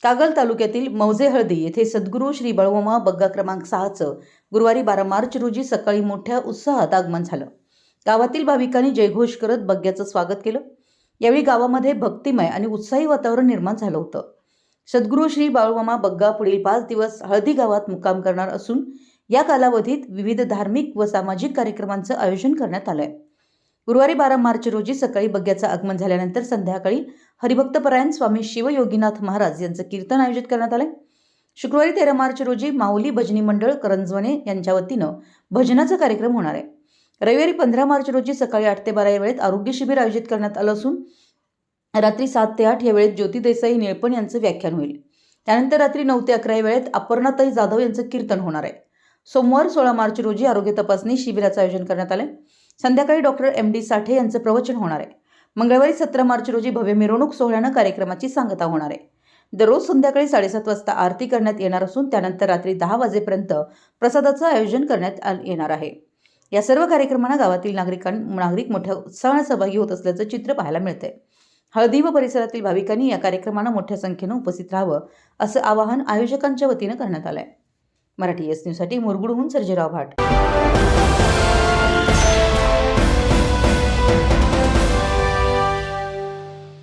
कागल तालुक्यातील मौजे हळदी येथे सद्गुरू श्री बळवमा बग्गा क्रमांक 6चं गुरुवारी 12 मार्च रोजी सकाळी मोठ्या उत्साहात आगमन झालं। गावातील भाविकांनी जयघोष करत बग्ग्याचं स्वागत केलं। यावेळी गावामध्ये भक्तिमय आणि उत्साही वातावरण निर्माण झालं होतं। सद्गुरू श्री बळवमा बग्गा पुढील 5 दिवस हळदी गावात मुक्काम करणार असून या कालावधीत विविध धार्मिक व सामाजिक कार्यक्रमांचं आयोजन करण्यात आलंय। गुरुवारी 12 मार्च रोजी सकाळी बग्ग्याचं आगमन झाल्यानंतर संध्याकाळी हरिभक्तपरायण स्वामी शिवयोगीनाथ महाराज यांचं कीर्तन आयोजित करण्यात आले। शुक्रवारी 13 मार्च रोजी माऊली भजनी मंडळ करंजवणे यांच्या वतीनं भजनाचा कार्यक्रम होणार आहे। रविवारी 15 मार्च रोजी सकाळी 8 ते 12 या वेळेत आरोग्य शिबिर आयोजित करण्यात आलं असून रात्री 7 ते 8 या वेळेत ज्योती देसाई निळपण यांचं व्याख्यान होईल। त्यानंतर रात्री 9 ते 11 या वेळेत अपर्णाताई जाधव यांचं कीर्तन होणार आहे। सोमवार 16 मार्च रोजी आरोग्य तपासणी शिबिराचं आयोजन करण्यात आले। संध्याकाळी डॉक्टर MD साठे यांचं प्रवचन होणार आहे। मंगळवारी 17 मार्च रोजी भव्य मिरवणूक सोहळ्यानं कार्यक्रमाची सांगता होणार आहे। दररोज संध्याकाळी 7:30 वाजता आरती करण्यात येणार असून त्यानंतर रात्री 10 वाजेपर्यंत प्रसादाचं आयोजन करण्यात येणार आहे। या सर्व कार्यक्रमांना गावातील नागरिक मोठ्या उत्साहाने सहभागी होत असल्याचं चित्र पाहायला मिळतंय। हळदी व परिसरातील भाविकांनी या कार्यक्रमांना मोठ्या संख्येनं उपस्थित राहावं असं आवाहन आयोजकांच्या वतीनं करण्यात आलंय। मराठी एस न्यूजसाठी मुरगुडहून सर्जेराव भाट।